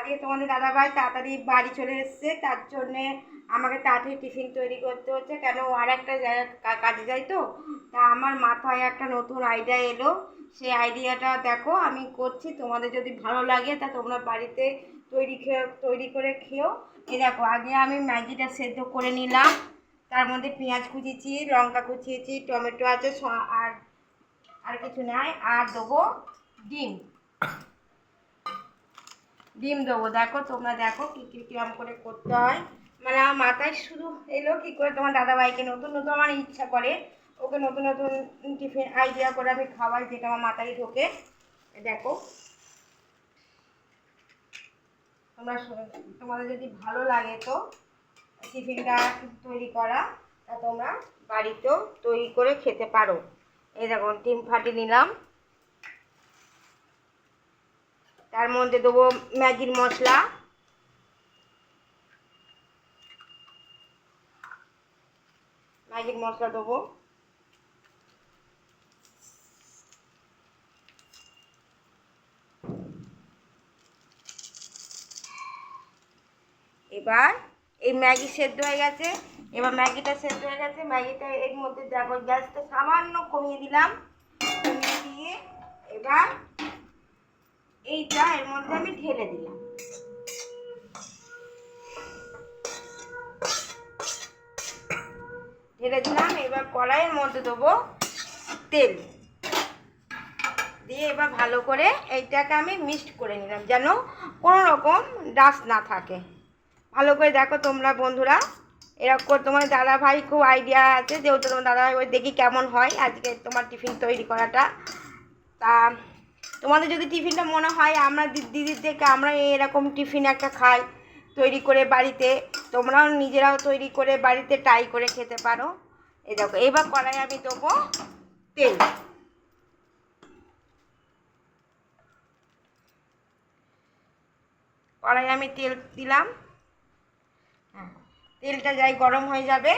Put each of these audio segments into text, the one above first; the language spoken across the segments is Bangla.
আজকে তোমাদের দাদাভাই তাড়াতাড়ি বাড়ি চলে এসছে, তার জন্যে আমাকে তাড়াতাড়ি টিফিন তৈরি করতে হচ্ছে, কেন ও আর একটা জায়গায় কাজে যাই তো। তা আমার মাথায় একটা নতুন আইডিয়া এলো, সেই আইডিয়াটা দেখো আমি করছি। তোমাদের যদি ভালো লাগে তা তোমরা বাড়িতে তৈরি করে খেও। এই দেখো, আগে আমি ম্যাগিটা সেদ্ধ করে নিলাম, তার মধ্যে পেঁয়াজ কুচিয়েছি, লঙ্কা কুচিয়েছি, টমেটো আছে, আর আর কিছু নাই, আর দেবো ডিম। ডিম দেবো। দেখো তোমরা দেখো কিরম করে করতে হয়। মানে আমার মাথায় শুধু এলো কি করে তোমার দাদাভাইকে নতুন নতুন আমার ইচ্ছা করে, ওকে নতুন নতুন টিফিন আইডিয়া করে আমি খাওয়াই, যেটা আমার মাথায় ঢোকে। দেখো তোমাদের যদি ভালো লাগে তো টিফিনটা তৈরি করা, তা তোমরা বাড়িতেও তৈরি করে খেতে পারো। এই দেখো ডিম ফাটিয়ে নিলাম, তার মধ্যে দেবো ম্যাগির মশলা, দেবো। এবার এই ম্যাগি সেদ্ধ হয়ে গেছে, ম্যাগিটা এর মধ্যে দেখো গ্যাসটা সামান্য কমিয়ে দিলাম, কমিয়ে দিয়ে এবার এইটা এর মধ্যে আমি ঢেলে দিলাম। এবার কড়াইয়ের মধ্যে দেবো তেল দিয়ে এবার ভালো করে এইটাকে আমি মিক্সড করে নিলাম, যেন কোনো রকম ডাস্ট না থাকে। ভালো করে দেখো তোমরা বন্ধুরা, এরকম করে তোমার দাদাভাই খুব আইডিয়া আছে, যেহেতু তোমার দাদাভাই ওই দেখি কেমন হয় আজকে তোমার টিফিন তৈরি করাটা। তা তোমাদের যদি টিফিনটা মনে হয় আমরা দিদির থেকে আমরা এরকম টিফিন একটা খাই তৈরি করে বাড়িতে, তোমরাও নিজেরাও তৈরি করে বাড়িতে ট্রাই করে খেতে পারো। এই দেখো এবার কড়াই আমি দেবো তেল, কড়াই আমি তেল দিলাম। হ্যাঁ, তেলটা যাই গরম হয়ে যাবে,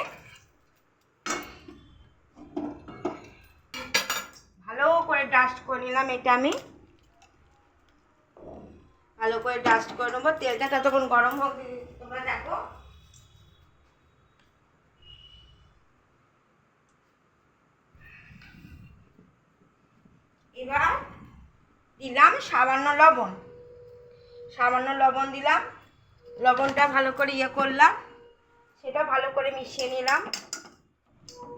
ভালো করে ডাস্ট করে নিলাম। এটা আমি ভালো করে ডাস্ট করে নেবো, তেলটা ততক্ষণ গরম হোক তোমরা দেখো। এবার দিলাম সামান্য লবণ দিলাম, লবণটা ভালো করে করলাম, সেটা ভালো করে মিশিয়ে নিলাম।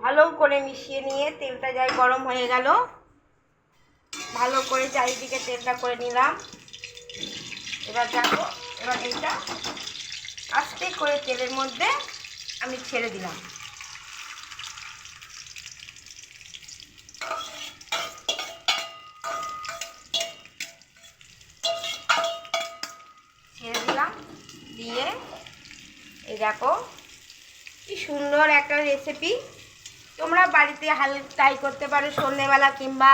ভালো করে মিশিয়ে নিয়ে তেলটা যাই গরম হয়ে গেল, ভালো করে চারিদিকে তেলটা করে নিলাম। এবার দেখো, এবার এইটা আস্তে করে তেলের মধ্যে আমি ছেড়ে দিলাম। দিয়ে এই দেখো কি সুন্দর একটা রেসিপি, তোমরা বাড়িতে ট্রাই করতে পারো সন্ধ্যেবেলা কিংবা